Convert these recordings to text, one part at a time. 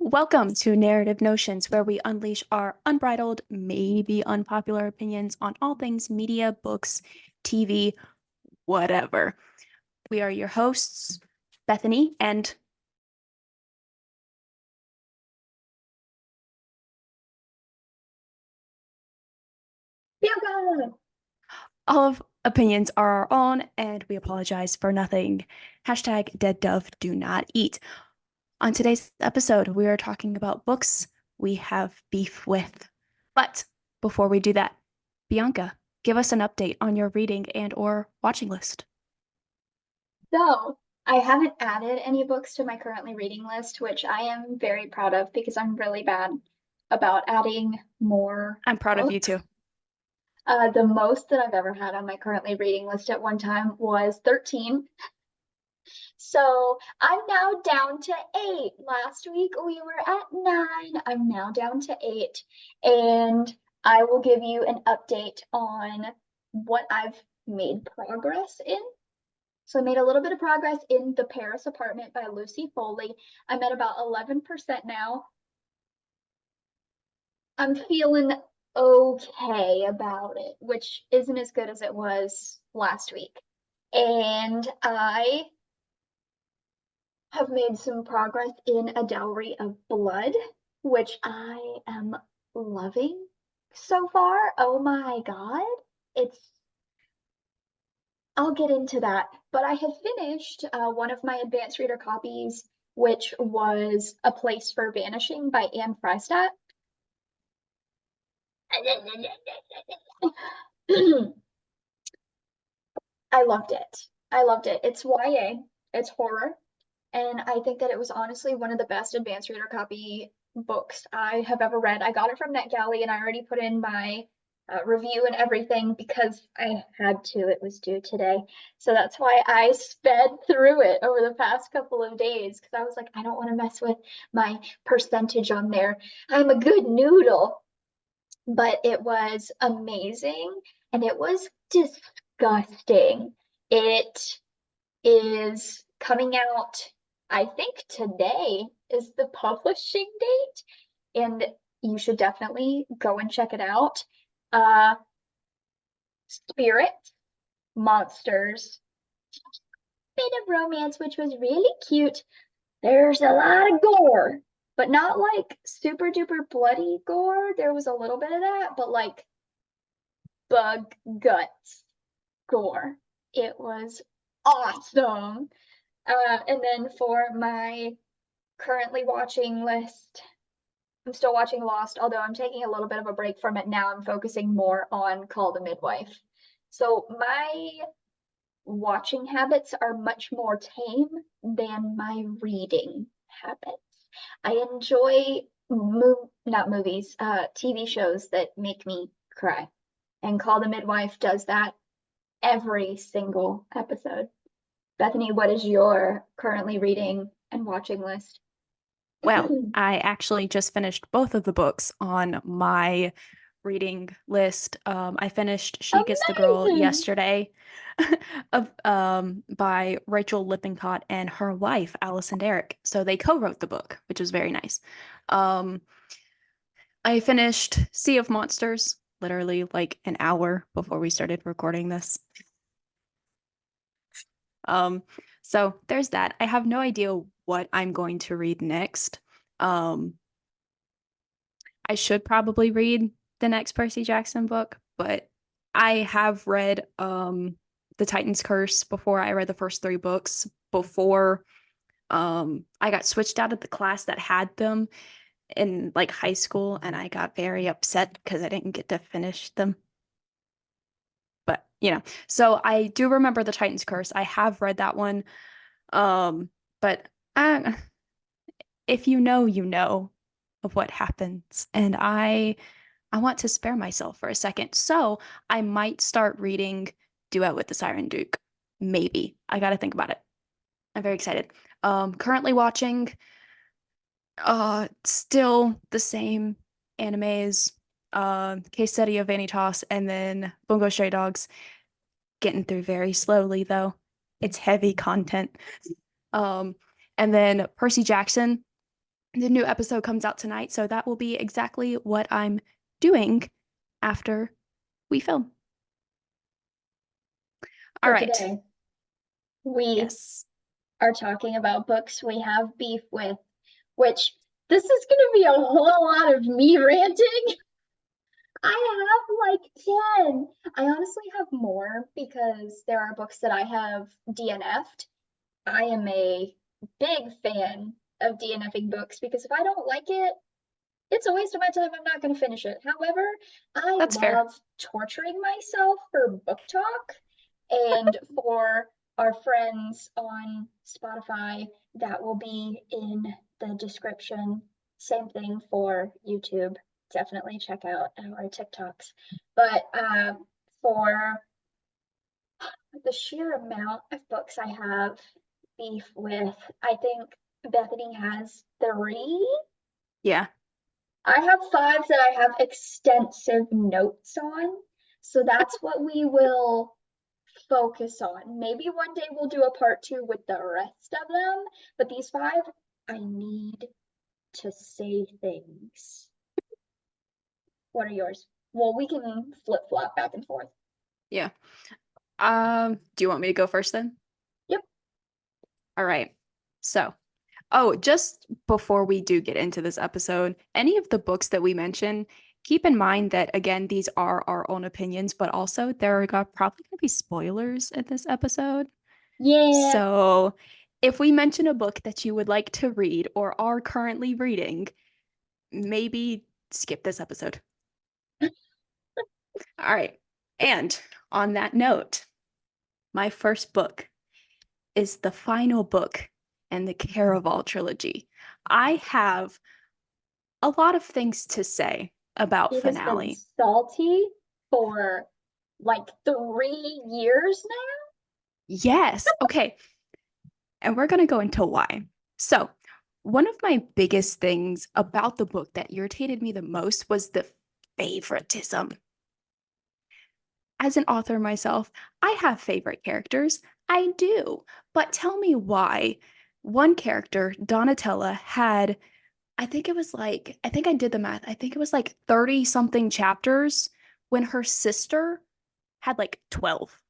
Welcome to Narrative Notions, where we unleash our unbridled, maybe unpopular opinions on all things media, books, TV, whatever. We are your hosts, Bethany and Bianca! all of opinions are our own, and we apologize for nothing. Hashtag dead dove do not eat. On today's episode, we are talking about books we have beef with. But before we do that, Bianca, give us an update on your reading and or watching list. So, I haven't added any books to my currently reading list, which I am very proud of because I'm really bad about adding more I'm proud of you books. too. The most that I've ever had on my currently reading list at one time was 13. So I'm now down to 8. Last week we were at 9. I'm now down to 8. And I will give you an update on what I've made progress in. So I made a little bit of progress in The Paris Apartment by Lucy Foley. I'm at about 11% now. I'm feeling okay about it, which isn't as good as it was last week. And I have made some progress in A Dowry of Blood, which I am loving so far. Oh my God. I'll get into that, but I have finished one of my advanced reader copies, which was A Place for Vanishing by Anne Freistadt. I loved it. I loved it. It's YA, it's horror, and I think that it was honestly one of the best advanced reader copy books I have ever read. I got it from NetGalley and I already put in my review and everything because I had to. It was due today. So that's why I sped through it over the past couple of days because I was like, I don't want to mess with my percentage on there. I'm a good noodle. But it was amazing and it was disgusting. It is coming out, I think today is the publishing date, and you should definitely go and check it out. Spirit, monsters, bit of romance, which was really cute. There's a lot of gore, but not like super duper bloody gore. There was a little bit of that, but like bug guts gore. It was awesome. And then for my currently watching list, I'm still watching Lost, although I'm taking a little bit of a break from it now. I'm focusing more on Call the Midwife. So my watching habits are much more tame than my reading habits. I enjoy not movies, TV shows that make me cry. And Call the Midwife does that every single episode. Bethany, what is your currently reading and watching list? Well, I actually just finished both of the books on my reading list. I finished She Gets the Girl Amazing. yesterday by Rachel Lippincott and her wife, Allison Derrick. So they co-wrote the book, which was very nice. Um, I finished Sea of Monsters literally like an hour before we started recording this. Um, so there's that. I have no idea what I'm going to read next. Um, I should probably read the next Percy Jackson book, but I have read The Titan's Curse before. I read the first 3 books before I got switched out of the class that had them in like high school, and I got very upset because I didn't get to finish them. But so I do remember The Titan's Curse. I have read that one. But if you know, you know of what happens. And I want to spare myself for a second. So I might start reading Duet with the Siren Duke. Maybe. I gotta think about it. I'm very excited. Currently watching still the same animes, Case Study of Vanitas and then Bungo Stray Dogs. Getting through very slowly though. It's heavy content. Um, And then Percy Jackson, the new episode comes out tonight, so that will be exactly what I'm doing after we film. All So right. today we Yes. are talking about books we have beef with, which this is going to be a whole lot of me ranting. I have like 10. I honestly have more because there are books that I have DNF'd. I am a big fan of DNFing books because if I don't like it, it's a waste of my time. I'm not going to finish it. However, I That's fair. love torturing myself for book talk. And for our friends on Spotify, that will be in the description. Same thing for YouTube. Definitely check out our TikToks. But for the sheer amount of books I have beef with, I think Bethany has three. Yeah. I have five that I have extensive notes on. So that's what we will focus on. Maybe one day we'll do a part two with the rest of them, but these five, I need to say things. What are yours? Well, we can flip flop back and forth. Yeah. Do you want me to go first then? Yep. All right. So, oh, just before we do get into this episode, any of the books that we mention, keep in mind that again, these are our own opinions, but also there are probably going to be spoilers in this episode. Yeah. So, if we mention a book that you would like to read or are currently reading, maybe skip this episode. All right. And on that note, my first book is the final book in the Caraval trilogy. I have a lot of things to say about It has been finale. salty for like 3 years now. Yes. Okay. And we're going to go into why. So, one of my biggest things about the book that irritated me the most was the favoritism. As an author myself, I have favorite characters. I do. But tell me why one character, Donatella, had I think I did the math. I think it was like 30 something chapters when her sister had like 12.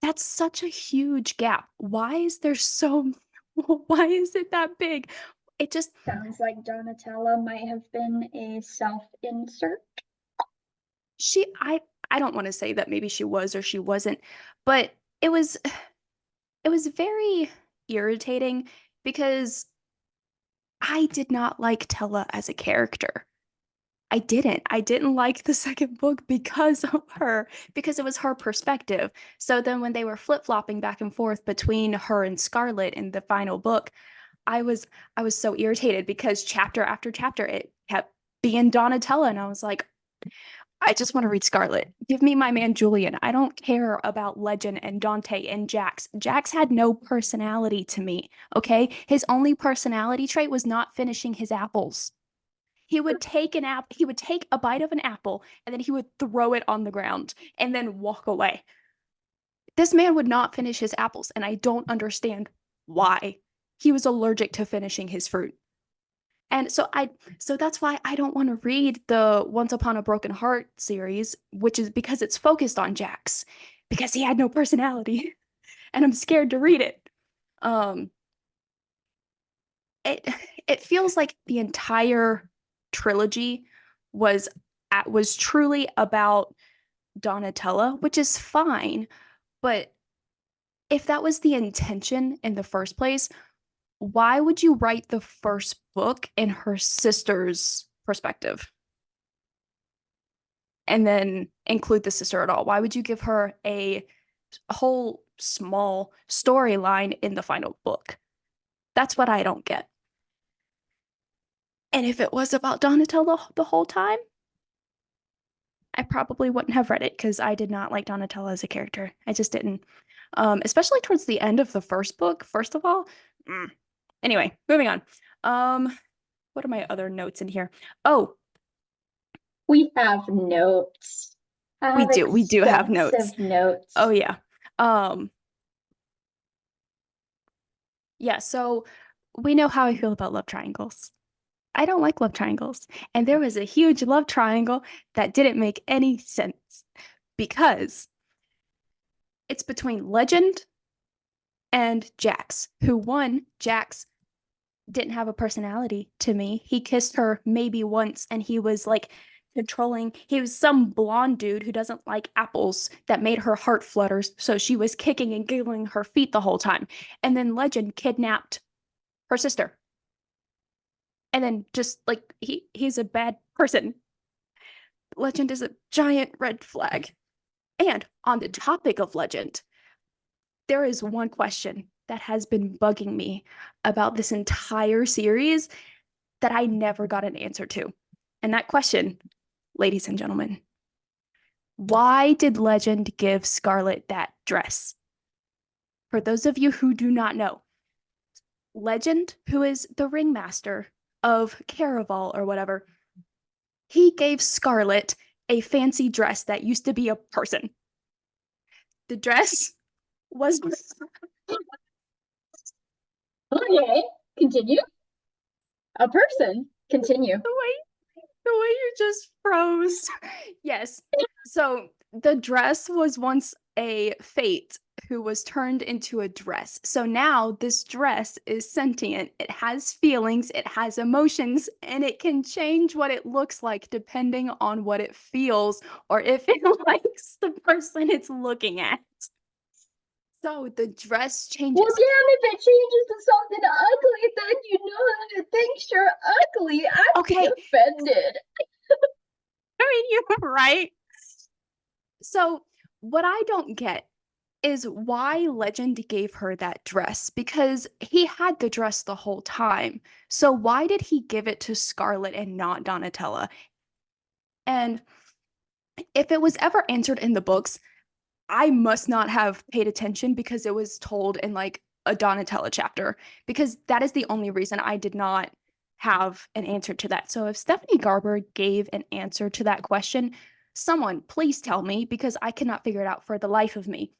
That's such a huge gap. Why is there so, why is it that big? It just, Sounds like Donatella might have been a self-insert. she, I don't want to say that maybe she was or she wasn't, but it was, it was very irritating because I did not like Tella as a character. I didn't. I didn't like the second book because of her, because it was her perspective. So then when they were flip-flopping back and forth between her and Scarlet in the final book, I was I was so irritated because chapter after chapter it kept being Donatella and I was like, I just want to read Scarlet. Give me my man Julian. I don't care about Legend and Dante and Jax. Jax had no personality to me, okay? His only personality trait was not finishing his apples. He would take a bite of an apple and then he would throw it on the ground and then walk away. This man would not finish his apples, and I don't understand why. He was allergic to finishing his fruit. And so that's why I don't want to read the Once Upon a Broken Heart series, which is because it's focused on Jax, because he had no personality, and I'm scared to read it. Um, it it feels like the entire trilogy was was truly about Donatella, which is fine, but if that was the intention in the first place, why would you write the first book in her sister's perspective and then include the sister at all? Why would you give her a whole small storyline in the final book? That's what I don't get. And if it was about Donatello the whole time, I probably wouldn't have read it because I did not like Donatello as a character. I just didn't. Especially towards the end of the first book, first of all. Mm. Anyway, moving on. What are my other notes in here? Oh, We have notes. I have we do have notes. extensive Oh notes. yeah. Um, Yeah, so we know how I feel about love triangles. I don't like love triangles. And there was a huge love triangle that didn't make any sense because it's between Legend and Jax, who won. Jax didn't have a personality to me. He kissed her maybe once and he was like controlling. He was some blonde dude who doesn't like apples that made her heart flutter. So she was kicking and giggling her feet the whole time. And then Legend kidnapped her sister. And then just like he's a bad person. Legend is a giant red flag. And on the topic of Legend, there is one question that has been bugging me about this entire series that I never got an answer to. And that question, ladies and gentlemen, why did Legend give Scarlet that dress? For those of you who do not know, Legend, who is the ringmaster of Caraval or whatever, he gave Scarlet a fancy dress that used to be a person. The dress was Okay, continue. A person. Continue. the way you just froze. Yes. So the dress was once a fate who was turned into a dress. So now this dress is sentient. It has feelings, it has emotions, and it can change what it looks like depending on what it feels or if it likes the person it's looking at. So the dress Well, changes. damn, if it changes to something ugly, then you know how to think you're ugly. I'm Okay, offended. I mean, you're right. So, what I don't get is why Legend gave her that dress because he had the dress the whole time. So, why did he give it to Scarlet and not Donatella? And if it was ever answered in the books, I must not have paid attention because it was told in like a Donatella chapter, because that is the only reason I did not have an answer to that. So if Stephanie Garber gave an answer to that question, someone please tell me because I cannot figure it out for the life of me.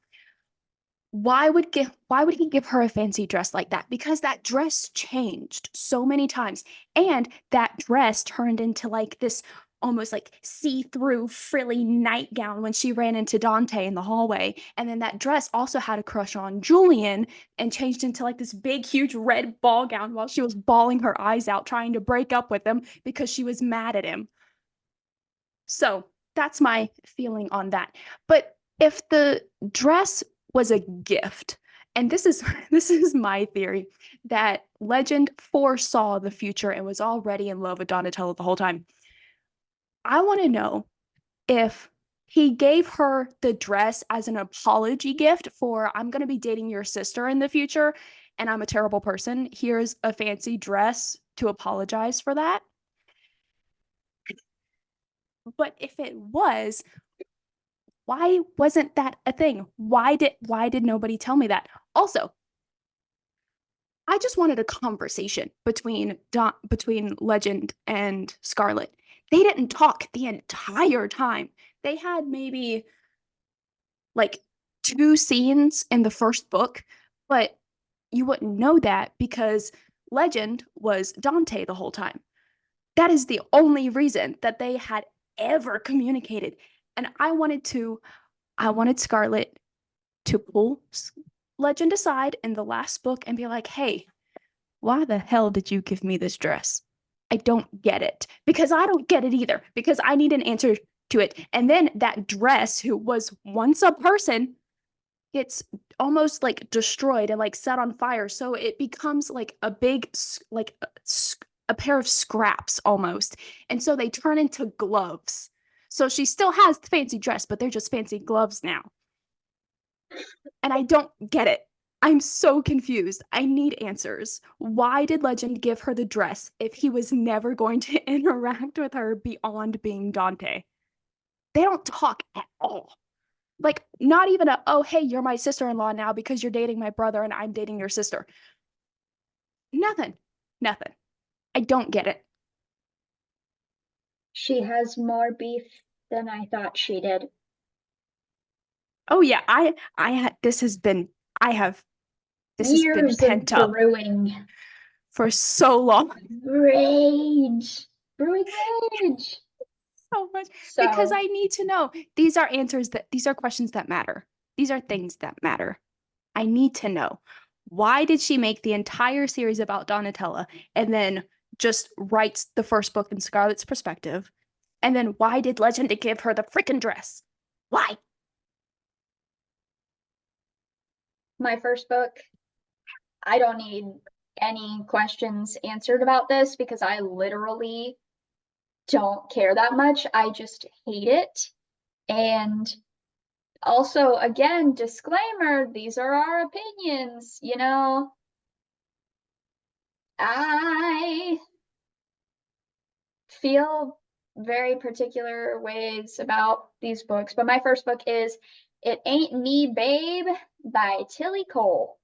Why would he give her a fancy dress like that? Because that dress changed so many times. And that dress turned into like this almost like see-through frilly nightgown when she ran into Dante in the hallway. And then that dress also had a crush on Julian and changed into like this big, huge red ball gown while she was bawling her eyes out, trying to break up with him because she was mad at him. So that's my feeling on that. But if the dress was a gift, and this is this is my theory that Legend foresaw the future and was already in love with Donatello the whole time. I want to know if he gave her the dress as an apology gift for I'm going to be dating your sister in the future and I'm a terrible person. Here's a fancy dress to apologize for that. But if it was, why wasn't that a thing? Why did nobody tell me that? Also, I just wanted a conversation between Legend and Scarlet. They didn't talk the entire time. They had maybe like two scenes in the first book, but you wouldn't know that because Legend was Dante the whole time. That is the only reason that they had ever communicated. And I wanted Scarlet to pull Legend aside in the last book and be like, hey, why the hell did you give me this dress? I don't get it. Because I don't get it either. Because I need an answer to it. And then that dress, who was once a person, gets almost like destroyed and like set on fire. So it becomes like a big, like a pair of scraps almost. And so they turn into gloves. So she still has the fancy dress, but they're just fancy gloves now. And I don't get it. I'm so confused. I need answers. Why did Legend give her the dress if he was never going to interact with her beyond being Dante? They don't talk at all. Like, not even oh, hey, you're my sister in law now because you're dating my brother and I'm dating your sister. Nothing. Nothing. I don't get it. She has more beef than I thought she did. Oh, yeah. This has been, I have This has been Years of pent up brewing. for so long. Rage. Brewing rage. So much. Because So I need to know. These are answers that these are questions that matter. These are things that matter. I need to know. Why did she make the entire series about Donatella and then just writes the first book in Scarlett's perspective? And then why did Legend give her the freaking dress? Why? my first book, I don't need any questions answered about this because I literally don't care that much. I just hate it. And also, again, disclaimer, these are our opinions, you know. I feel very particular ways about these books, but my first book is It Ain't Me, Babe by Tillie Cole,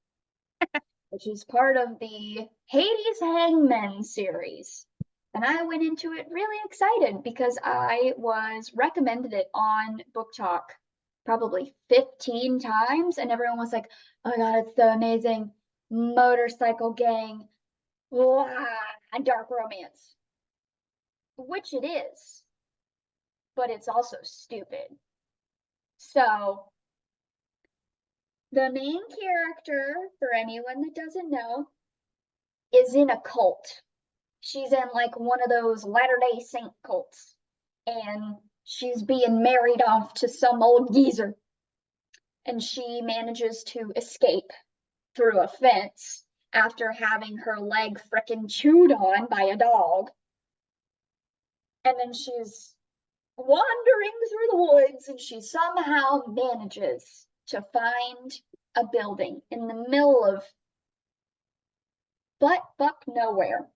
which is part of the Hades Hangmen series. And I went into it really excited because I was recommended it on Book Talk probably 15 times, and everyone was like, oh my God, it's so amazing. Motorcycle gang, blah, dark romance, which it is, but it's also stupid. So, the main character, for anyone that doesn't know, is in a cult. She's in like one of those Latter-day Saint cults, and she's being married off to some old geezer, and she manages to escape through a fence after having her leg frickin' chewed on by a dog. And then she's wandering through the woods and she somehow manages to find a building in the middle of butt fuck nowhere.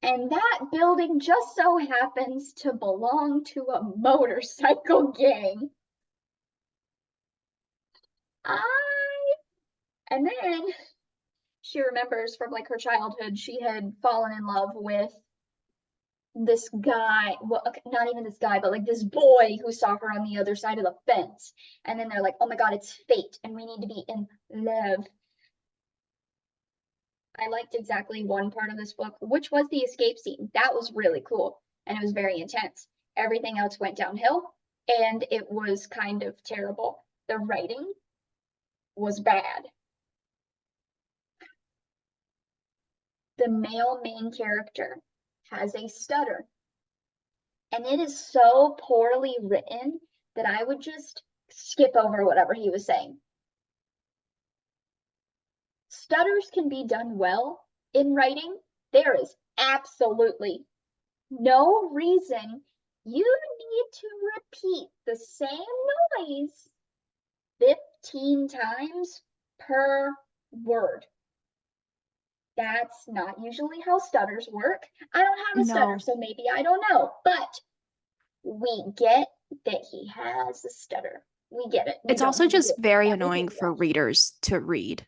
And that building just so happens to belong to a motorcycle gang. And then she remembers from like her childhood, she had fallen in love with this guy, well, okay, not even this guy, but like this boy who saw her on the other side of the fence. And then they're like, oh my God, it's fate, and we need to be in love. I liked exactly one part of this book, which was the escape scene. That was really cool, and it was very intense. Everything else went downhill, and it was kind of terrible. The writing was bad. The male main character has a stutter, and it is so poorly written that I would just skip over whatever he was saying. Stutters can be done well in writing. There is absolutely no reason you need to repeat the same noise 15 times per word. That's not usually how stutters work. I don't have a stutter, No. so maybe I don't know, but we get that he has a stutter. We get it. We It's don't also need to just do very annoying everything for else. readers to read.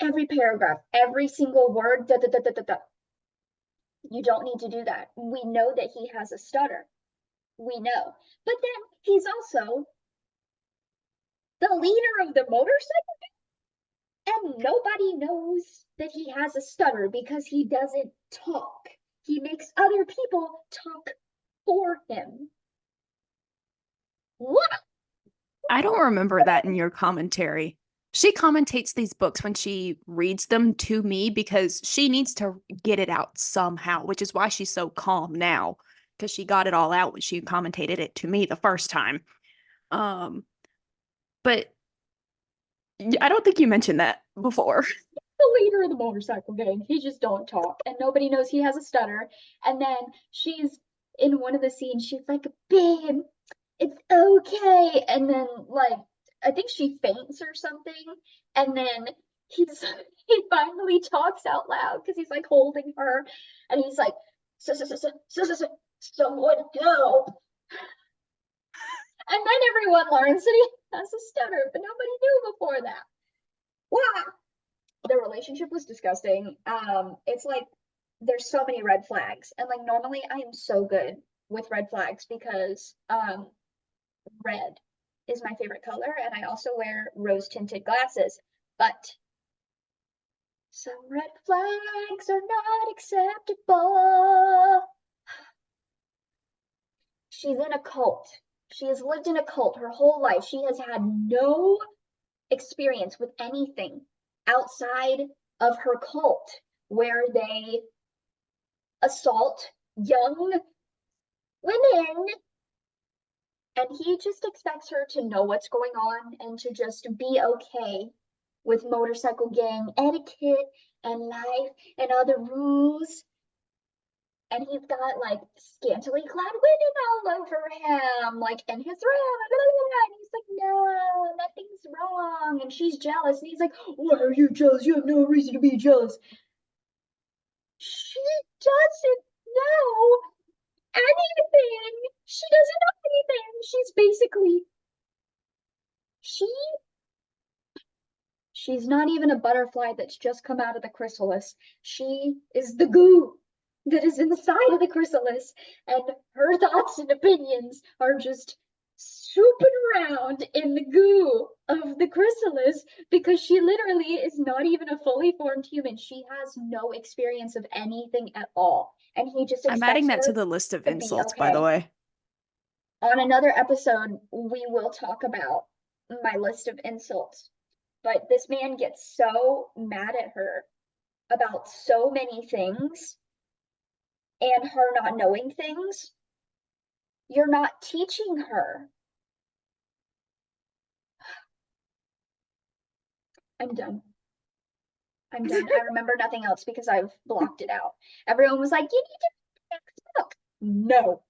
Every paragraph, every single word, da da da da da da. You don't need to do that. We know that he has a stutter. We know. But then he's also the leader of the motorcycle, and nobody knows that he has a stutter because he doesn't talk. He makes other people talk for him. What? I don't remember that in your commentary. She commentates these books when she reads them to me because she needs to get it out somehow, which is why she's so calm now because she got it all out when she commentated it to me the first time. But I don't think you mentioned that before. The leader of the motorcycle gang. He just don't talk, and nobody knows he has a stutter. And then she's in one of the scenes. She's like, "Babe, it's okay." And then like I think she faints or something. And then he's he finally talks out loud because he's like holding her, and he's like, "Someone help!" And then everyone learns that he has a stutter, but nobody knew before that. Wow. The relationship was disgusting. It's like there's so many red flags, and like normally I am so good with red flags because red is my favorite color, and I also wear rose tinted glasses. But some red flags are not acceptable. She's in a cult. She has lived in a cult her whole life. She has had no experience with anything outside of her cult, where they assault young women. And he just expects her to know what's going on and to just be okay with motorcycle gang etiquette and life and other rules. And he's got like scantily clad women all over him, like in his room. And he's like, no, nothing's wrong. And she's jealous. And he's like, why are you jealous? You have no reason to be jealous. She doesn't know anything. She doesn't know anything. She's basically, she she's not even a butterfly that's just come out of the chrysalis. She is the goo that is inside of the chrysalis, and her thoughts and opinions are just swooping around in the goo of the chrysalis because she literally is not even a fully formed human. She has no experience of anything at all. And he just I'm adding expects that to her the list of to be insults, by the okay. way. On another episode, we will talk about my list of insults. But this man gets so mad at her about so many things and her not knowing things. You're not teaching her. I'm done. I'm done. I remember nothing else because I've blocked it out. Everyone was like, you need to read the next book. No,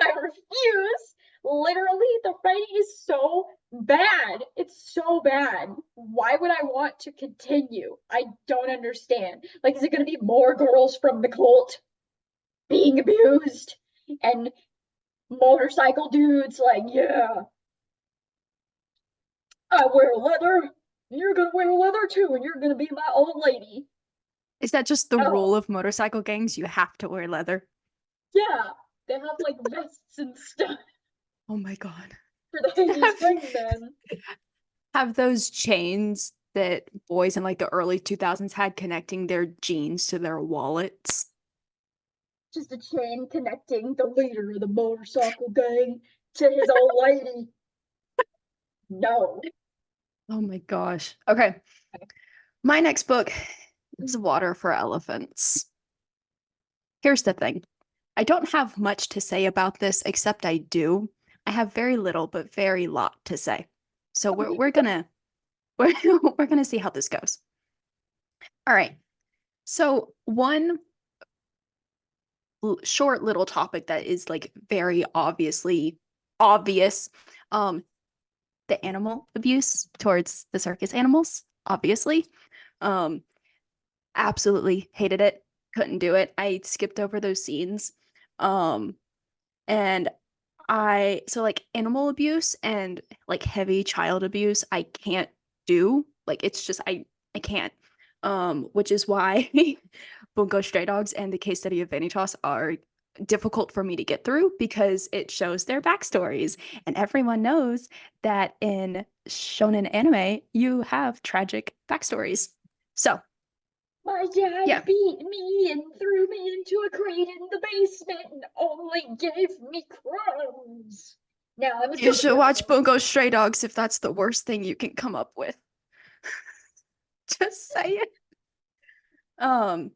I refuse. Literally, the writing is so bad. It's so bad. Why would I want to continue? I don't understand. Like, is it going to be more girls from the cult being abused and motorcycle dudes like, yeah, I wear leather. You're going to wear leather too, and you're going to be my old lady. Is that just the rule No. of motorcycle gangs? You have to wear leather. Yeah, they have like vests and stuff Oh my god. for the Hades Hangman. Have those chains that boys in like the early 2000s had connecting their jeans to their wallets. Just a chain connecting the leader of the motorcycle gang to his old lady. No. Oh my gosh. Okay. My next book is Water for Elephants. Here's the thing. I don't have much to say about this, except I do. I have very little, but very lot to say. So we're gonna we're gonna see how this goes. All right. So one short little topic that is like very obviously obvious, um, the animal abuse towards the circus animals, obviously. Um, Absolutely hated it. Couldn't do it. I skipped over those scenes. Um, and so like animal abuse and like heavy child abuse, I can't do. Like it's just I can't. Which is why Bungo Stray Dogs and the case study of Vanitas are difficult for me to get through because it shows their backstories. And everyone knows that in shonen anime, you have tragic backstories. So My dad yeah, beat me and threw me into a crate in the basement and only gave me crumbs. Now I'm a you should watch circus. Bungo Stray Dogs if that's the worst thing you can come up with. Just say it. Um,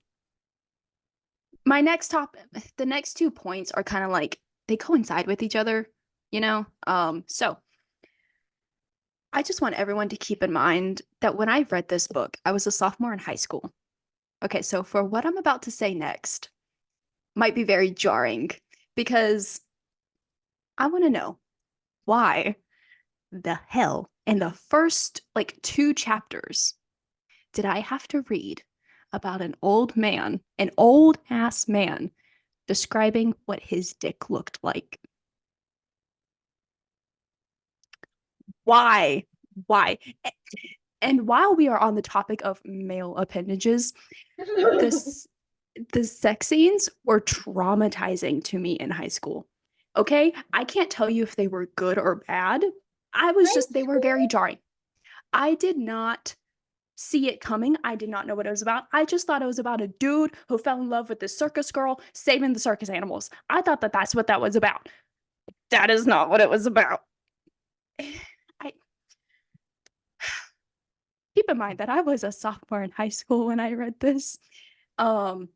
my next topic, the next 2 points are kind of like they coincide with each other, you know? So I just want everyone to keep in mind that when I read this book, I was a sophomore in high school. Okay, so for what I'm about to say next might be very jarring because I want to know why the hell in the first like 2 chapters did I have to read about an old man, an old ass man, describing what his dick looked like? Why? Why? And while we are on the topic of male appendages, this the sex scenes were traumatizing to me in high school. Okay? I can't tell you if they were good or bad. High They were very school? jarring. I did not see it coming. I did not know what it was about. I just thought it was about a dude who fell in love with this circus girl saving the circus animals. I thought that that's what that was about. That is not what it was about. I keep in mind that I was a sophomore in high school when I read this. And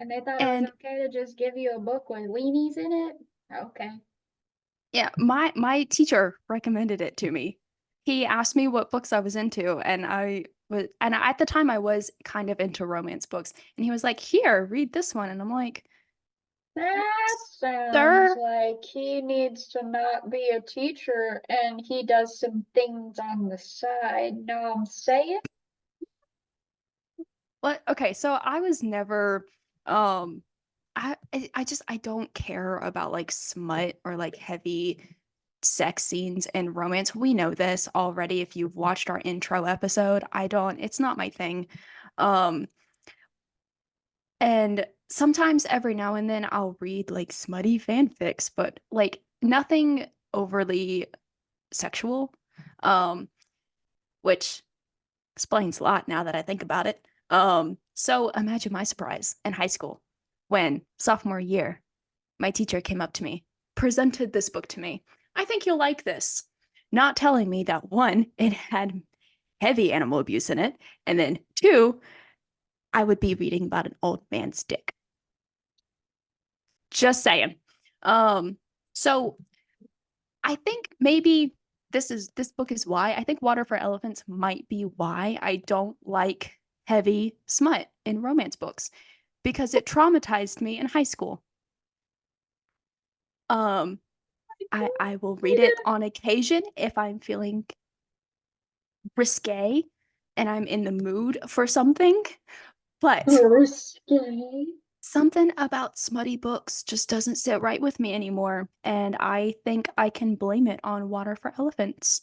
they thought it was And okay to just give you a book with weenies in it? Okay. yeah, my teacher recommended it to me. He asked me what books I was into, and at the time I was kind of into romance books, and he was like, "Here, read this one." And I'm like, That sounds "Sir, like he needs to not be a teacher and he does some things on the side. Know what I'm saying? what?" Okay, so I was never um I don't care about like smut or like heavy sex scenes and romance. We know this already if you've watched our intro episode. It's not my thing. Um And sometimes every now and then I'll read like smutty fanfics, but like nothing overly sexual. Um, which explains a lot now that I think about it. So imagine my surprise in high school when sophomore year, my teacher came up to me, presented this book to me. I think you'll like this. Not telling me that one, it had heavy animal abuse in it, and then two, I would be reading about an old man's dick. Just saying. So I think maybe this book is why. I think Water for Elephants might be why I don't like heavy smut in romance books because it traumatized me in high school. Um, I will read it on occasion if I'm feeling risque and I'm in the mood for something, but Risque. something about smutty books just doesn't sit right with me anymore, and I think I can blame it on Water for Elephants.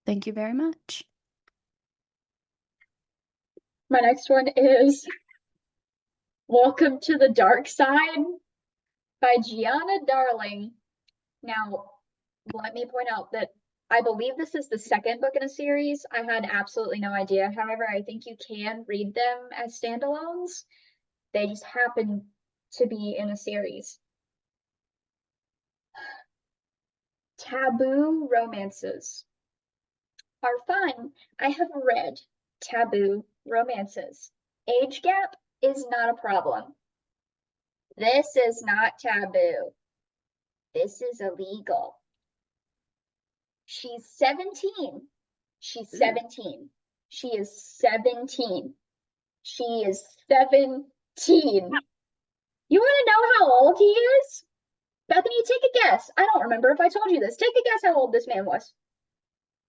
Thank you very much. My next one is Welcome to the Dark Side by Giana Darling. Now, let me point out that I believe this is the second book in a series. I had absolutely no idea. However, I think you can read them as standalones. They just happen to be in a series. Taboo romances are fun. I have read taboo romances. Age gap is not a problem. This is not taboo. This is illegal. She's 17. She's Ooh. 17. She is 17. She is 17. You want to know how old he is? Bethany, take a guess. I don't remember if I told you this. Take a guess how old this man was.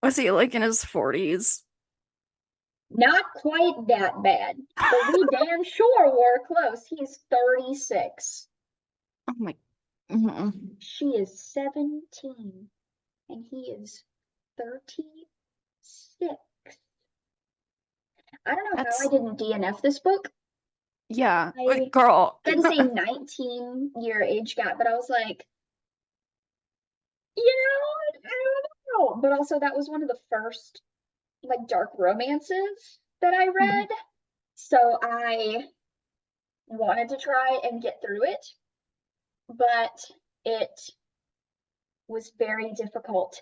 Was he like in his 40s? Not quite that bad, but we damn sure were close. He's 36. Oh my. Mm-mm. She is 17 and he is 36. I don't know how I That's didn't DNF this book. yeah. I Girl. had to say 19-year age gap, but I was like, I don't know. But also that was one of the first like dark romances that I read. So I wanted to try and get through it, but it was very difficult.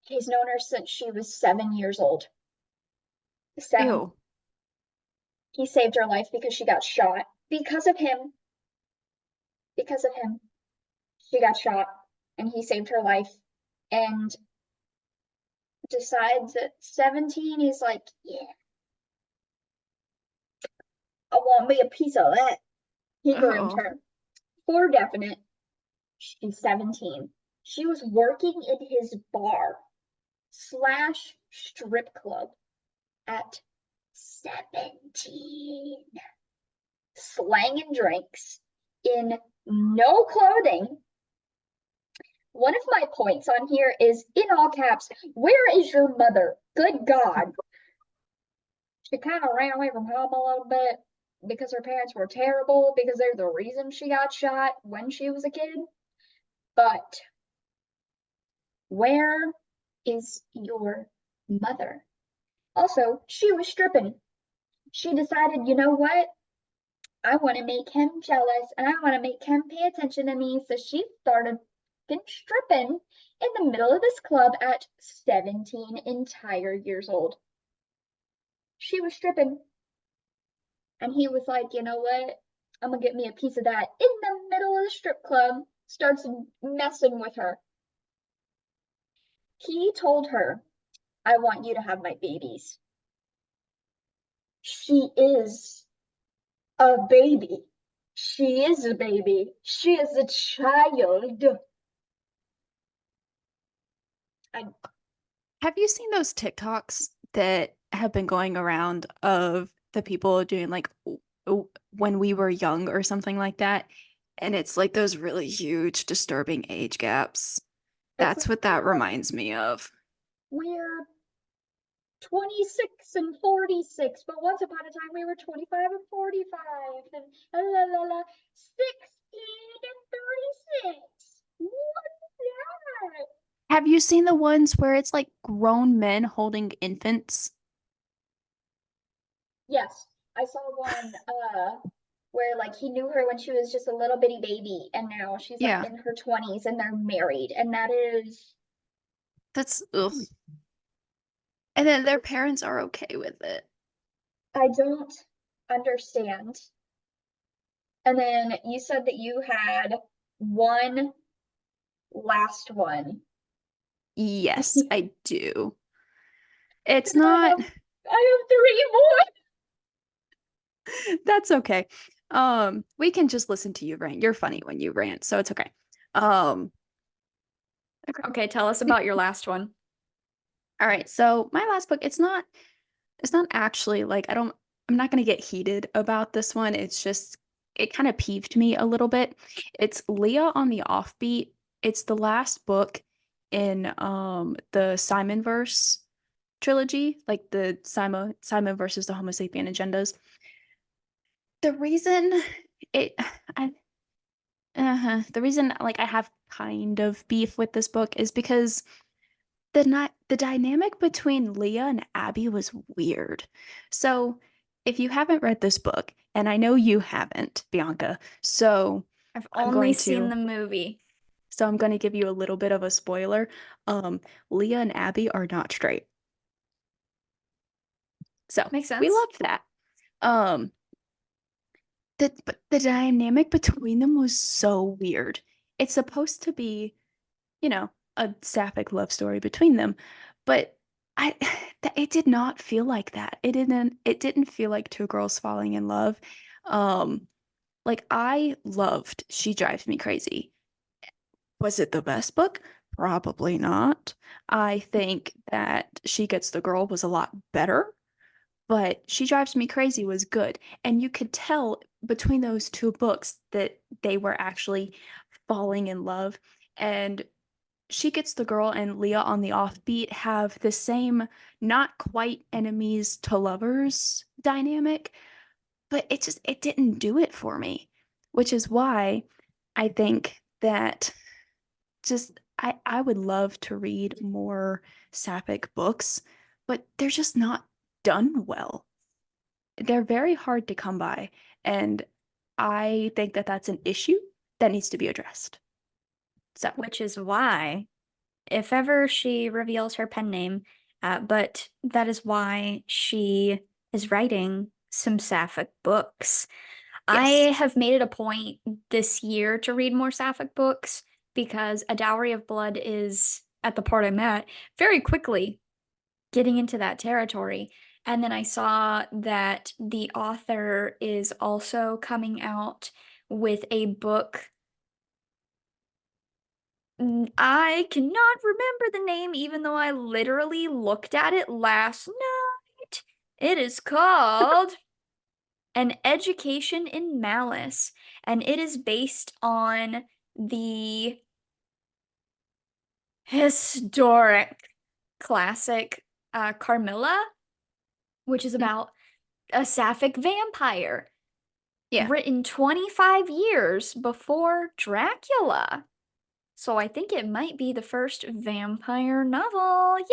He's known her since she was 7 years old. 7. Ew. He saved her life because she got shot. Because of him, because of him, she got shot and he saved her life. And decides at 17, he's like, yeah, I want me a piece of that. He groomed Oh. her. For definite, she's 17. She was working in his bar slash strip club at 17, slanging drinks in no clothing. One of my points on here is in all caps, where is your mother? Good God. She kind of ran away from home a little bit because her parents were terrible, because they're the reason she got shot when she was a kid. But where is your mother. Also, she was stripping. She decided, you know what? I want to make him jealous and I want to make him pay attention to me. So she started stripping in the middle of this club at 17 entire years old. She was stripping. And he was like, you know what? I'm gonna get me a piece of that in the middle of the strip club. Starts messing with her. He told her, I want you to have my babies. She is a baby. She is a baby. She is a child. I, Have you seen those TikToks that have been going around of the people doing like when we were young or something like that? And it's like those really huge, disturbing age gaps. it's That's like, what that oh, reminds me of. we're 26 and 46, but once upon a time we were 25 and 45, and la la la, 16 and 36. What is that? Have you seen the ones where it's like grown men holding infants? Yes, I saw one where like he knew her when she was just a little bitty baby, and now she's like Yeah, in her 20s and they're married, and that is that's ugh. And then their parents are okay with it. I don't understand. And then you said that you had one last one. Yes, I do. It's And not, I have three more. that's okay. We can just listen to you rant. You're funny when you rant, so it's okay. Um, Okay, tell us about your last one. all right. So my last book, it's not actually like I'm not gonna get heated about this one. It's just it kind of peeved me a little bit. It's Leah on the Offbeat. It's the last book in the Simon verse trilogy, like the Simon versus the Homo sapien agendas. The reason it I the reason like I have kind of beef with this book is because the dynamic between Leah and Abby was weird. So, if you haven't read this book, and I know you haven't, Bianca, so I've I'm only going seen to the movie. so I'm going to give you a little bit of a spoiler. Leah and Abby are not straight. So, Makes we sense. loved that. Um but the dynamic between them was so weird. It's supposed to be, you know, a sapphic love story between them, but I it did not feel like that. It didn't feel like two girls falling in love. Um like I loved She Drives Me Crazy. Was it the best book? Probably not. I think that She Gets the Girl was a lot better, but She Drives Me Crazy was good. And you could tell between those two books that they were actually falling in love. And She Gets the Girl and Leah on the Offbeat have the same, not quite enemies to lovers dynamic, but it didn't do it for me, which is why I think that just I would love to read more sapphic books, but they're just not done well. They're very hard to come by, and I think that that's an issue that needs to be addressed. So, Which is why, if ever she reveals her pen name, but that is why she is writing some sapphic books. I yes. have made it a point this year to read more sapphic books because A Dowry of Blood is, at the part I'm at, very quickly getting into that territory. And then I saw that the author is also coming out with a book. I cannot remember the name, even though I literally looked at it last night. It is called An Education in Malice, and it is based on the historic classic Carmilla, which is Mm, about a sapphic vampire yeah. written 25 years before Dracula. So I think it might be the first vampire novel. Yay,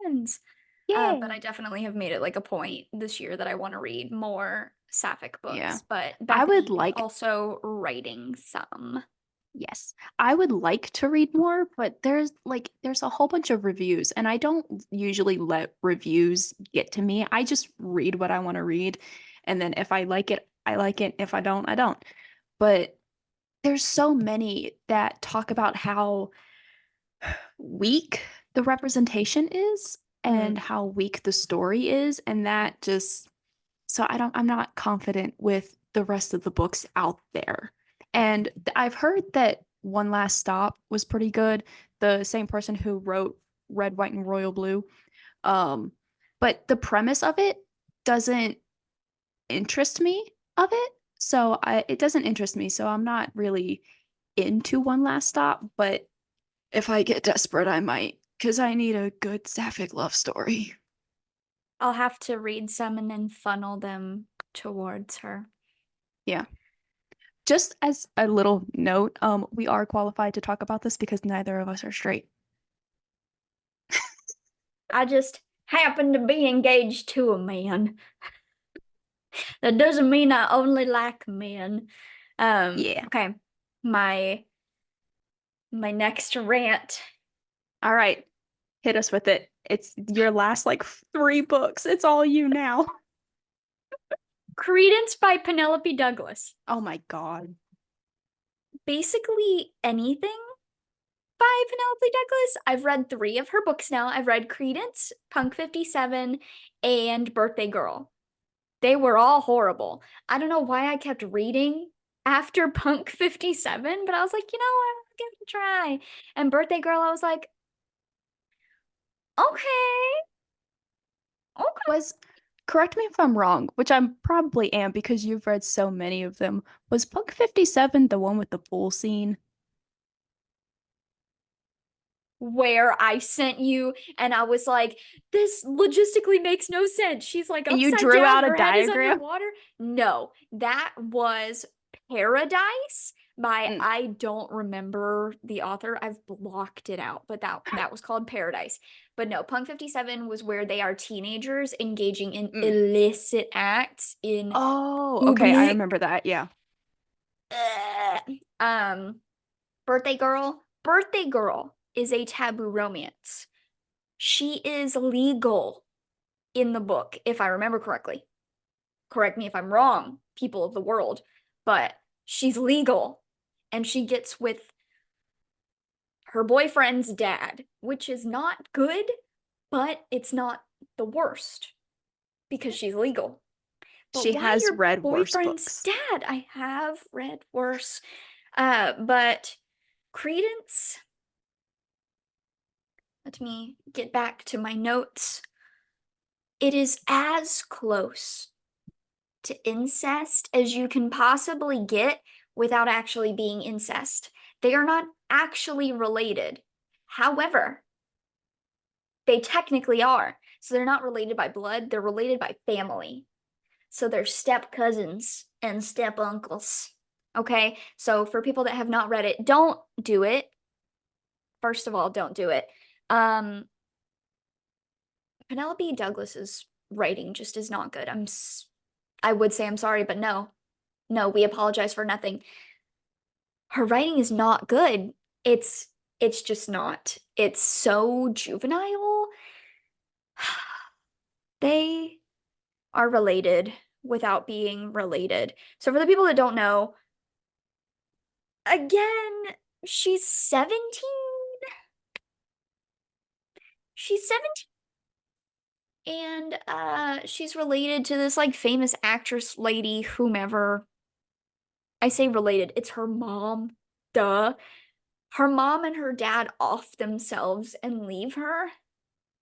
Congratulations. Yeah. But I definitely have made it like a point this year that I want to read more sapphic books. Yeah. But I would Bethany is like also writing some. Yes. I would like to read more, but there's a whole bunch of reviews and I don't usually let reviews get to me. I just read what I want to read and then if I like it, I like it. If I don't, I don't. But there's so many that talk about how weak the representation is and how weak the story is and that just so I'm not confident with the rest of the books out there. And I've heard that One Last Stop was pretty good. The same person who wrote Red, White, and Royal Blue. But the premise of it doesn't interest me of it. So it doesn't interest me. So I'm not really into One Last Stop. But if I get desperate, I might, because I need a good sapphic love story. I'll have to read some and then funnel them towards her. Yeah. Just as a little note, we are qualified to talk about this because neither of us are straight. I just happen to be engaged to a man. That doesn't mean I only like men. Yeah. Okay. My next rant. All right. Hit us with it. It's your last like 3 books. It's all you now. Credence by Penelope Douglas. Oh my God. Basically anything by Penelope Douglas. I've read 3 of her books now. I've read Credence, Punk 57, and Birthday Girl. They were all horrible. I don't know why I kept reading after Punk 57, but I was like, you know what? I'll give it a try. And Birthday Girl, I was like, okay. Was correct me if I'm wrong, which I'm probably am because you've read so many of them. Was Book 57 the one with the pool scene? Where I sent you and I was like, this logistically makes no sense. She's like And you upside drew down, out a her head is diagram? underwater. No, that was Paradise by Mm. I don't remember the author. I've blocked it out, but that was called Paradise. But no, Punk 57 was where they are teenagers engaging in illicit acts in Oh, okay. I public. remember that. Yeah. Um, Birthday Girl. Birthday Girl is a taboo romance. She is legal in the book, if I remember correctly. Correct me if I'm wrong, people of the world, but she's legal and she gets with her boyfriend's dad, which is not good, but it's not the worst because she's legal. But She why has your read worse boyfriend's books. dad? I have read worse. But Credence, let me get back to my notes. It is as close to incest as you can possibly get without actually being incest. They are not actually related. However, they technically are. So they're not related by blood, they're related by family. So they're step cousins and step uncles. Okay? So for people that have not read it, don't do it. First of all, don't do it. Penelope Douglas's writing just is not good. I would say I'm sorry, but no. No, we apologize for nothing. Her writing is not good. It's just not. It's so juvenile. They are related without being related. So for the people that don't know, again, she's 17. She's 17 and she's related to this like famous actress lady whomever. I say related, it's her mom. Duh. Her mom and her dad off themselves and leave her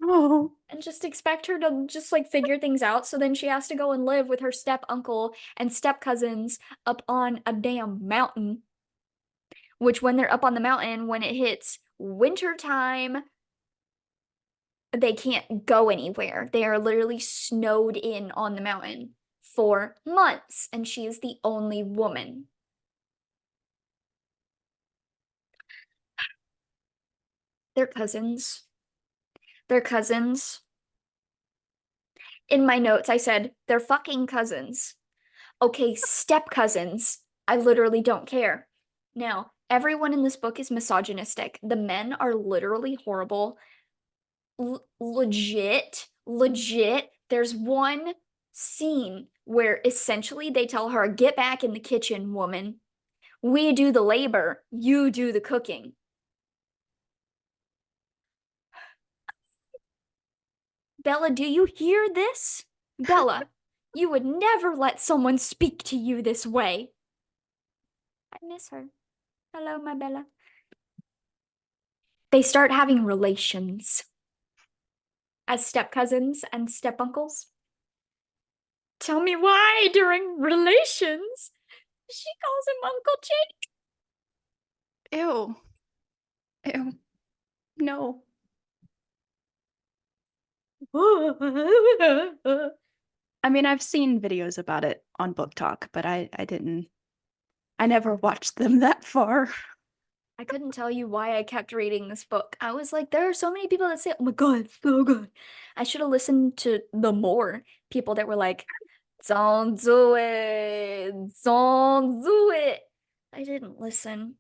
Oh. and just expect her to just like figure things out. So then she has to go and live with her step uncle and step cousins up on a damn mountain. Which, when they're up on the mountain, when it hits winter time, they can't go anywhere. They are literally snowed in on the mountain for months, and she is the only woman. They're cousins. They're cousins. In my notes, I said, they're fucking cousins. Okay, step cousins. I literally don't care. Now, everyone in this book is misogynistic. The men are literally horrible. Legit. There's one scene where essentially they tell her, get back in the kitchen, woman. We do the labor, you do the cooking. Bella, do you hear this? Bella, you would never let someone speak to you this way. I miss her. Hello, my Bella. They start having relations as step cousins and step uncles. Tell me why during relations she calls him Uncle Jake. Ew. Ew. No. I mean, I've seen videos about it on Book Talk, but I never watched them that far. I couldn't tell you why I kept reading this book. I was like, there are so many people that say, oh my God, it's so good. I should have listened to the more people that were like, don't do it. Don't do it. I didn't listen.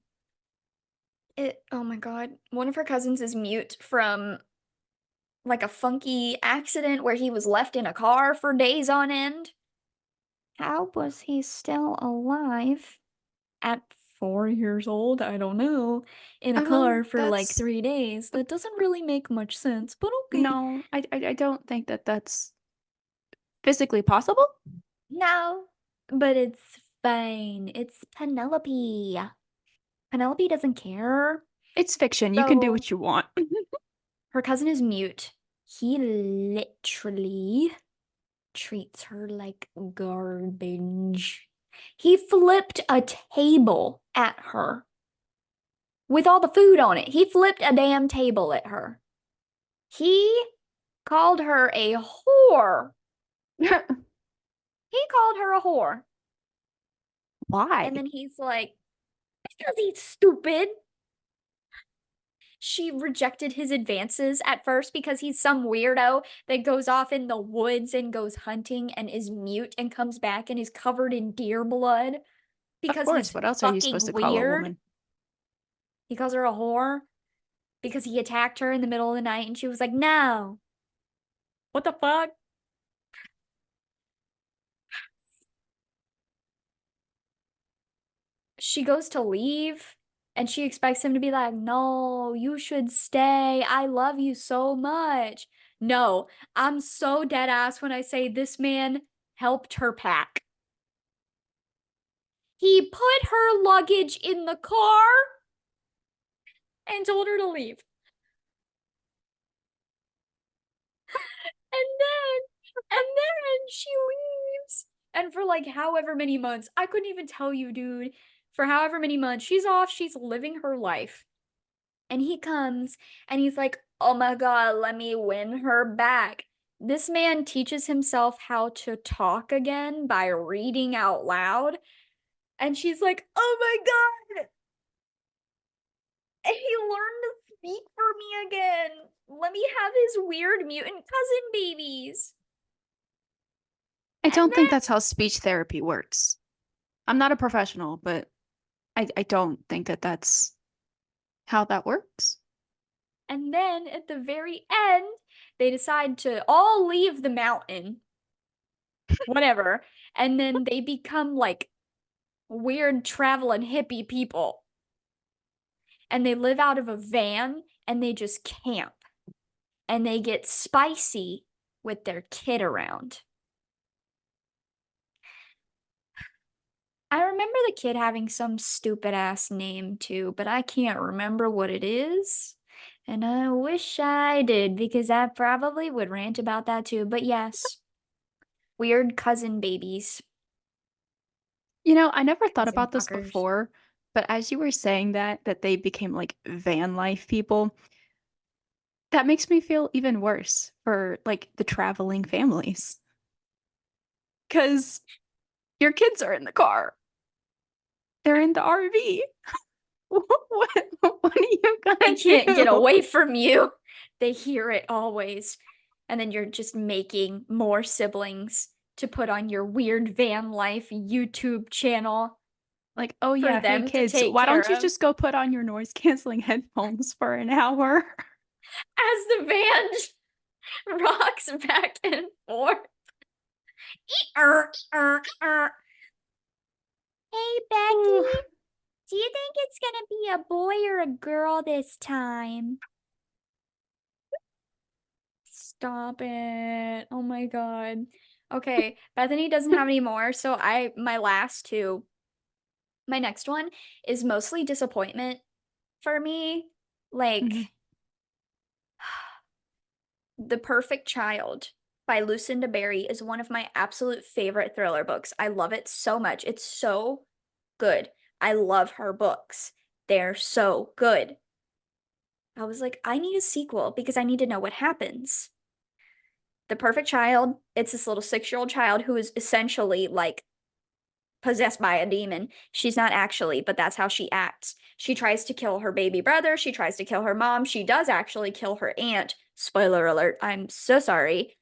Oh my God. One of her cousins is mute from like a funky accident where he was left in a car for days on end. How was he still alive at 4 years old? I don't know. In a car for like That's 3 days. That doesn't really make much sense, but okay. no. I don't think that that's physically possible. No, but it's fine. It's Penelope. Penelope doesn't care. It's fiction. You can do So what you want. her cousin is mute. He literally treats her like garbage. He flipped a table at her with all the food on it. He flipped a damn table at her. He called her a whore. He called her a whore. Why? And then he's like, because he's stupid. She rejected his advances at first because he's some weirdo that goes off in the woods and goes hunting and is mute and comes back and is covered in deer blood Of because course. he's What else are you supposed to fucking call a weird. woman? He calls her a whore because he attacked her in the middle of the night and she was like, no. What the fuck? She goes to leave and she expects him to be like, no, you should stay. I love you so much. No, I'm so dead ass when I say this man helped her pack. He put her luggage in the car and told her to leave. And then she leaves. And for like however many months, I couldn't even tell you, dude. For however many months, she's off, she's living her life. And he comes and he's like, oh my God, let me win her back. This man teaches himself how to talk again by reading out loud. And she's like, oh my God. And he learned to speak for me again. Let me have his weird mutant cousin babies. I And don't think then that's how speech therapy works. I'm not a professional, but I don't think that that's how that works. And then at the very end, they decide to all leave the mountain. Whatever. And then they become like weird traveling hippie people. And they live out of a van and they just camp. And they get spicy with their kid around. I remember the kid having some stupid ass name too, but I can't remember what it is. And I wish I did because I probably would rant about that too. But yes, weird cousin babies. You know, I never thought Cousin about this fuckers. before, but as you were saying that they became like van life people, that makes me feel even worse for like the traveling families. Because your kids are in the car. They're in the RV. What are you I gonna can't get do? away from you. They hear it always. And then you're just making more siblings to put on your weird van life YouTube channel Like, oh for yeah, hey them to kids, take why care don't you of. just go put on your noise canceling headphones for an hour? As the van rocks back and forth. Hey, Becky, do you think it's gonna be a boy or a girl this time? Stop it. Oh my god. Okay, Bethany doesn't have any more, so my last two. My next one is mostly disappointment for me. Like, Mhm. The Perfect Child by Lucinda Berry is one of my absolute favorite thriller books. I love it so much. It's so good. I love her books. They're so good. I was like, I need a sequel because I need to know what happens. The Perfect Child, it's this little 6-year-old child who is essentially like possessed by a demon. She's not actually, but that's how she acts. She tries to kill her baby brother. She tries to kill her mom. She does actually kill her aunt. Spoiler alert. I'm so sorry.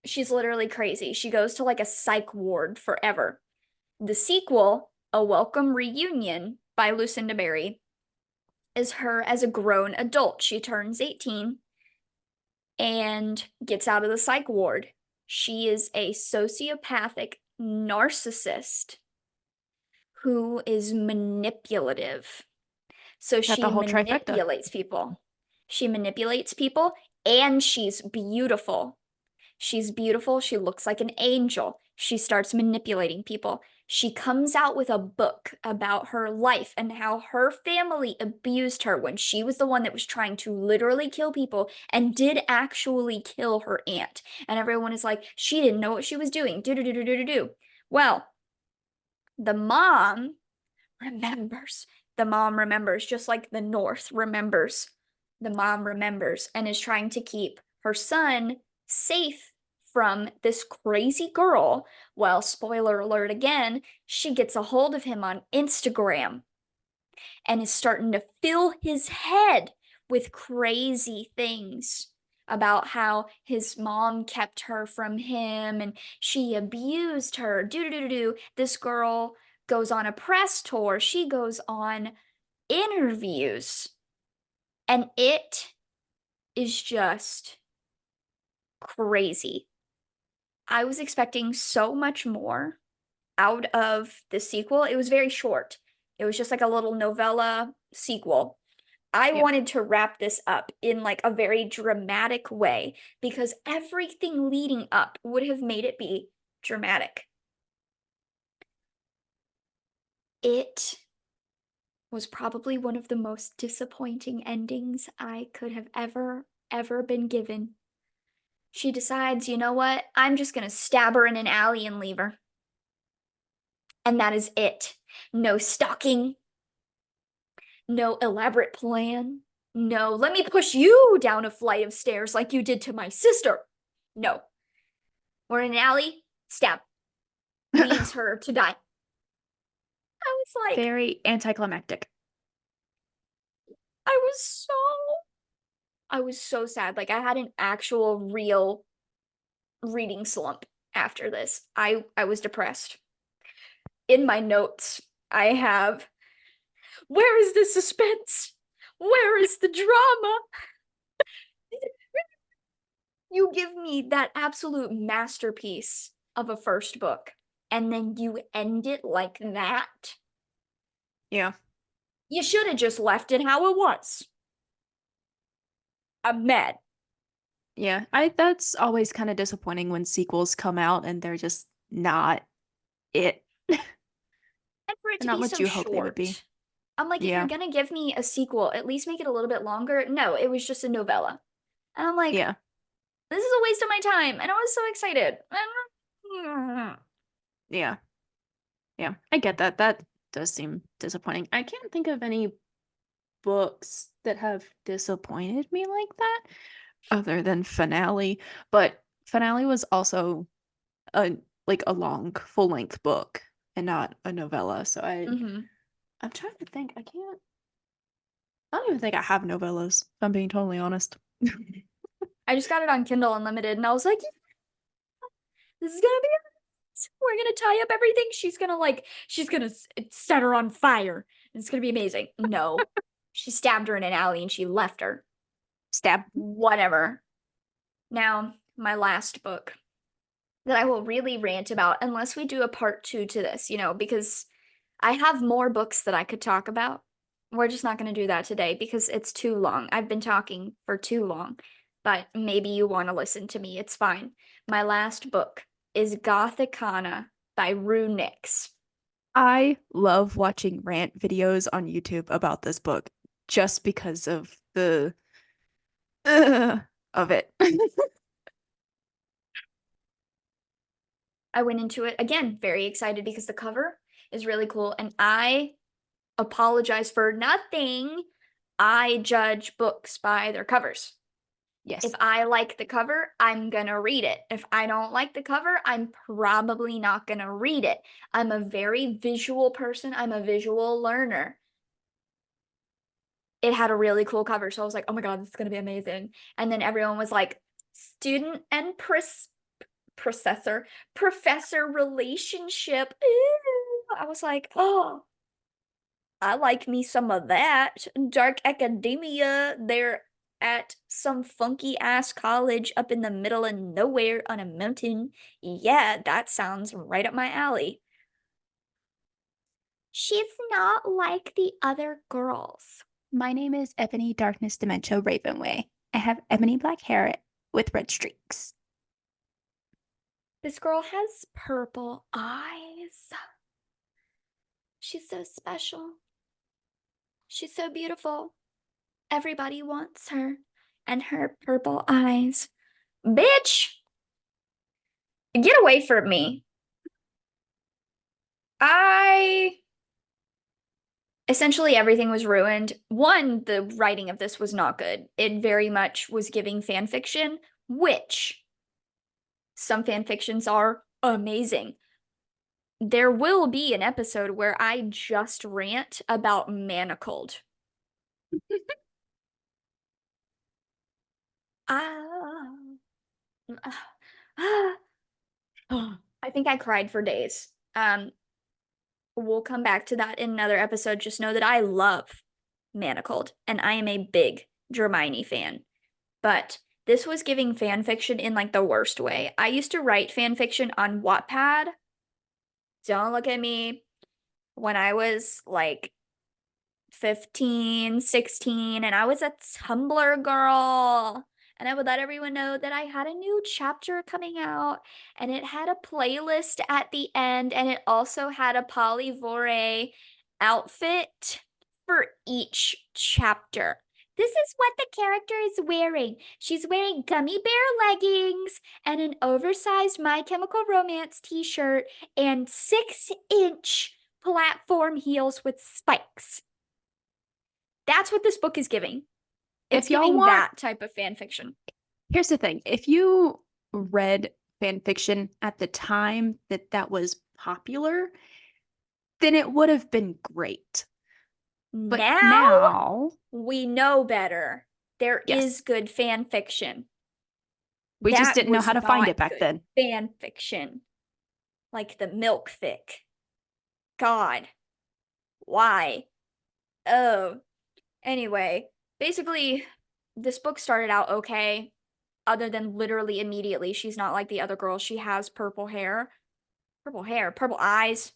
She's literally crazy. She goes to like a psych ward forever. The sequel, A Welcome Reunion by Lucinda Berry, is her as a grown adult. She turns 18 and gets out of the psych ward. She is a sociopathic narcissist who is manipulative. So Is that the she whole trifecta? manipulates people. She manipulates people and she's beautiful. She's beautiful. She looks like an angel. She starts manipulating people. She comes out with a book about her life and how her family abused her when she was the one that was trying to literally kill people and did actually kill her aunt. And everyone is like, she didn't know what she was doing. Do do do do do do do. Well, the mom remembers. The mom remembers, just like the North remembers. The mom remembers and is trying to keep her son safe from this crazy girl. Well, spoiler alert again, she gets a hold of him on Instagram and is starting to fill his head with crazy things about how his mom kept her from him and she abused her. Do do do do do. This girl goes on a press tour. She goes on interviews. And it is just crazy. I was expecting so much more out of the sequel. It was very short. It was just like a little novella sequel. I Yep. wanted to wrap this up in like a very dramatic way because everything leading up would have made it be dramatic. It was probably one of the most disappointing endings I could have ever been given. She decides, you know what? I'm just gonna stab her in an alley and leave her. And that is it. No stalking, no elaborate plan. No, let me push you down a flight of stairs like you did to my sister. No. We're in an alley, stab. Leaves her to die. I was like, Very anticlimactic. I was so I was so sad. Like I had an actual real reading slump after this. I was depressed. In my notes, I have, where is the suspense? Where is the drama? You give me that absolute masterpiece of a first book, and then you end it like that. Yeah. You should have just left it how it was. I'm mad. Yeah. That's always kind of disappointing when sequels come out and they're just not it. And for it They're to not be what so you hope they would be. short. I'm like, if you're Yeah. gonna give me a sequel, at least make it a little bit longer. No, it was just a novella. And I'm like, Yeah. this is a waste of my time. And I was so excited. Yeah. Yeah. I get that. That does seem disappointing. I can't think of any books that have disappointed me like that other than Finale, but Finale was also a a long full-length book and not a novella. So Mhm. I'm trying to think. I can't I don't even think I have novellas, if I'm being totally honest. I just got it on Kindle Unlimited, and I was like, this is gonna be it. We're gonna tie up everything. She's gonna set her on fire. It's gonna be amazing. No, she stabbed her in an alley and she left her. Stab. Whatever. Now, my last book that I will really rant about, unless we do a part 2 to this, because I have more books that I could talk about. We're just not going to do that today because it's too long. I've been talking for too long, but maybe you want to listen to me. It's fine. My last book is Gothikana by RuNyx. I love watching rant videos on YouTube about this book just because of the of it. I went into it again very excited because the cover is really cool, and I apologize for nothing. I judge books by their covers. Yes. If I like the cover, I'm gonna read it. If I don't like the cover, I'm probably not gonna read it. I'm a very visual person. I'm a visual learner. It had a really cool cover, so I was like, oh my God, this is gonna be amazing. And then everyone was like, student and professor relationship. Ooh. I was like, oh, I like me some of that. Dark academia. They're at some funky ass college up in the middle of nowhere on a mountain. Yeah, that sounds right up my alley. She's not like the other girls. My name is Ebony Darkness Dementia Ravenway. I have ebony black hair with red streaks. This girl has purple eyes. She's so special. She's so beautiful. Everybody wants her and her purple eyes. Bitch! Get away from me. Essentially everything was ruined. One, the writing of this was not good. It very much was giving fan fiction, which some fan fictions are amazing. There will be an episode where I just rant about Manacled. Ah. I think I cried for days. We'll come back to that in another episode. Just know that I love Manacled, and I am a big Hermione fan. But this was giving fan fiction in like the worst way. I used to write fan fiction on Wattpad. Don't look at me. When I was like 15, 16, and I was a Tumblr girl. And I would let everyone know that I had a new chapter coming out, and it had a playlist at the end, and it also had a Polyvore outfit for each chapter. This is what the character is wearing. She's wearing gummy bear leggings and an oversized My Chemical Romance t-shirt and 6-inch platform heels with spikes. That's what this book is giving. It's If y'all giving want- that type of fan fiction. Here's the thing. If you read fan fiction at the time that that was popular, then it would have been great. But now we know better. There Yes. is good fan fiction. we just That didn't know was how to find not it back good then. Fan fiction. Like the milk fic. God. Why? Oh. Anyway, basically, this book started out okay. Other than literally immediately, she's not like the other girls. She has purple hair. Purple eyes.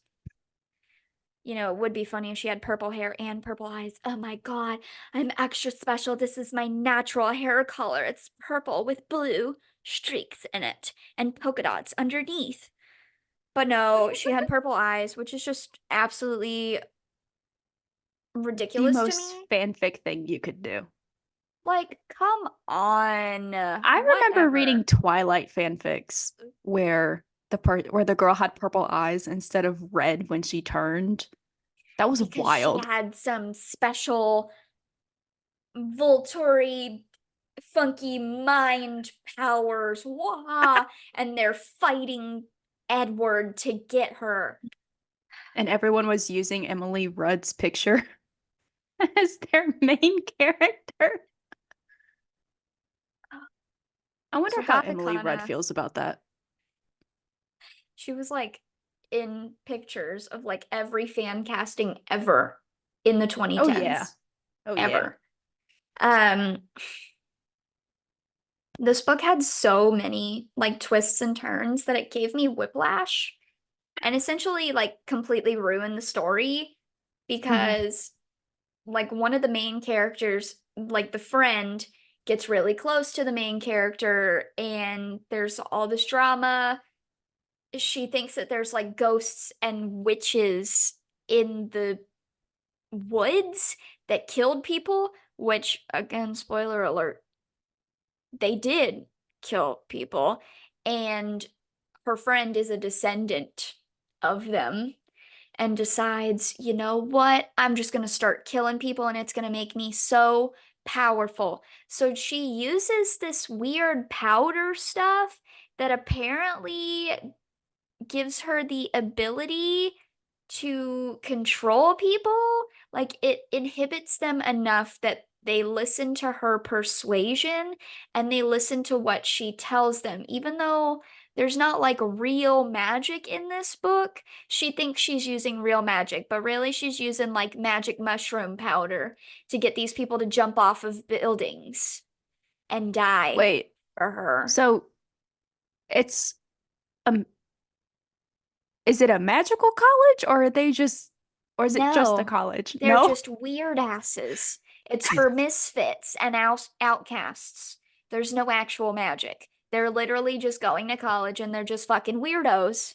You know, it would be funny if she had purple hair and purple eyes. Oh my God, I'm extra special. This is my natural hair color. It's purple with blue streaks in it and polka dots underneath. But no, she had purple eyes, which is just absolutely The ridiculous to most me. fanfic thing you could do. Like, come on. I remember Whatever. reading Twilight fanfics where the girl had purple eyes instead of red when she turned. That was Because wild. she had some special Volturi funky mind powers. Wah! And they're fighting Edward to get her. And everyone was using Emily Rudd's picture. as their main character. I wonder So how Emily Rudd Gothikana, feels about that. she was like in pictures of like every fan casting ever in the 2010s. Oh yeah. Oh yeah. Ever. This book had so many like twists and turns that it gave me whiplash and essentially like completely ruined the story because like one of the main characters, like the friend, gets really close to the main character and there's all this drama. She thinks that there's like ghosts and witches in the woods that killed people, which again, spoiler alert, they did kill people, and her friend is a descendant of them and decides, you know what, I'm just going to start killing people and it's going to make me so powerful. So she uses this weird powder stuff that apparently gives her the ability to control people. Like it inhibits them enough that they listen to her persuasion and they listen to what she tells them. Even though there's not like real magic in this book, she thinks she's using real magic, but really she's using like magic mushroom powder to get these people to jump off of buildings and die Wait. for her. So it's is it a magical college or are they just or is it just a No, college? they're No? just weird asses. It's for misfits and outcasts. There's no actual magic. They're literally just going to college and they're just fucking weirdos.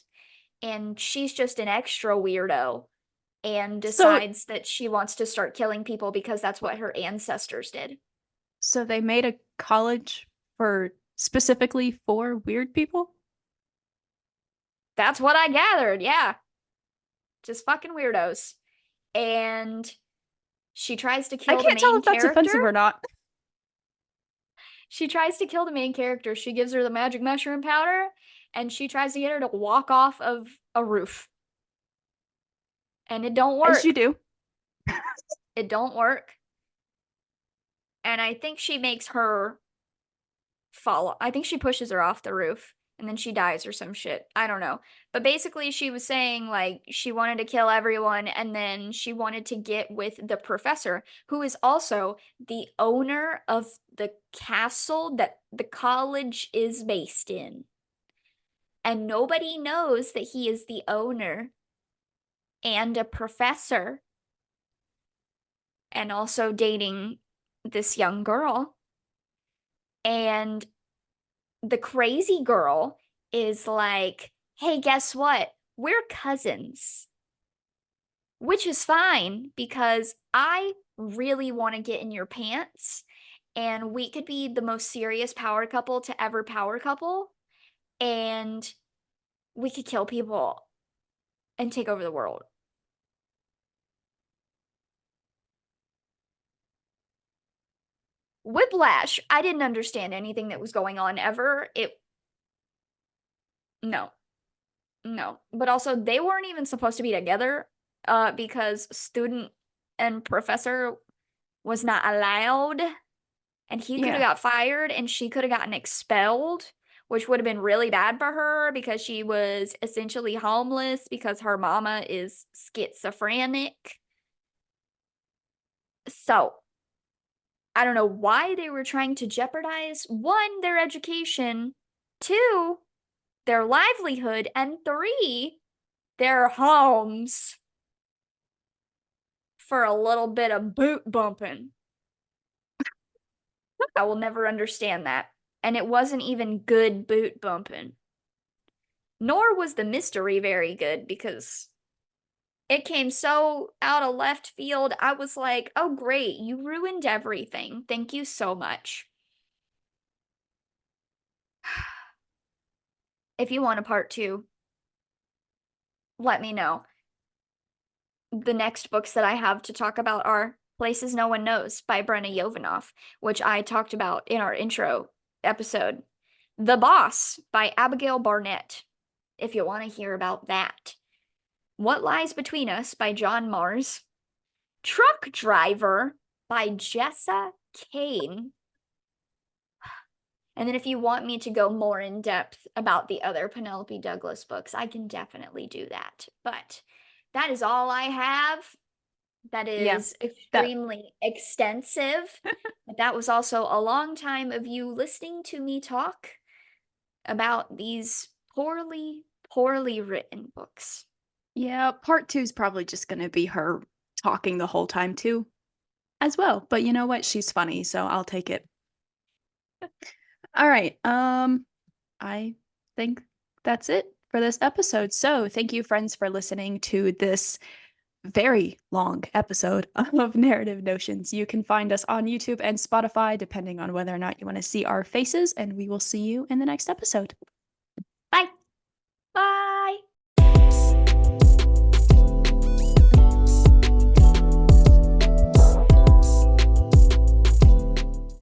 And she's just an extra weirdo and So decides that she wants to start killing people because that's what her ancestors did. so they made a college for specifically for weird people? That's what I gathered. Yeah. Just fucking weirdos. And she tries to I kill the can't tell main if that's character. offensive or not. She tries to kill the main character. She gives her the magic mushroom powder and she tries to get her to walk off of a roof. And it don't As you work. do. It don't work. And I think she makes her fall. I think she pushes her off the roof and then she dies or some shit. I don't know. But basically she was saying like she wanted to kill everyone and then she wanted to get with the professor who is also the owner of the castle that the college is based in. And nobody knows that he is the owner and a professor and also dating this young girl. And the crazy girl is like, hey, guess what? We're cousins. Which is fine because I really want to get in your pants and we could be the most serious power couple to ever power couple. And we could kill people and take over the world. Whiplash. I didn't understand anything that was going on ever. No. No. But also they weren't even supposed to be together because student and professor was not allowed and he could have Yeah. got fired and she could have gotten expelled, which would have been really bad for her because she was essentially homeless because her mama is schizophrenic. So, I don't know why they were trying to jeopardize one, their education, two, their livelihood, and three, their homes for a little bit of boot bumping. I will never understand that. And it wasn't even good boot bumping. Nor was the mystery very good because it came so out of left field. I was like, oh, great, you ruined everything. Thank you so much. If you want a part two, let me know. The next books that I have to talk about are Places No One Knows by Brenna Yovanov, which I talked about in our intro episode. The Boss by Abigail Barnett, if you want to hear about that. What Lies Between Us by John Mars. Truck Driver by Jessa Kane. And then if you want me to go more in depth about the other Penelope Douglas books, I can definitely do that. But that is all I have. That Yeah, is extremely extensive. But that was also a long time of you listening to me talk about these poorly written books. Yeah, part 2 is probably just gonna be her talking the whole time too, as well. But you know what? She's funny, so I'll take it. All right. I think that's it for this episode. So thank you, friends, for listening to this very long episode of Narrative Notions. You can find us on YouTube and Spotify, depending on whether or not you want to see our faces, and we will see you in the next episode.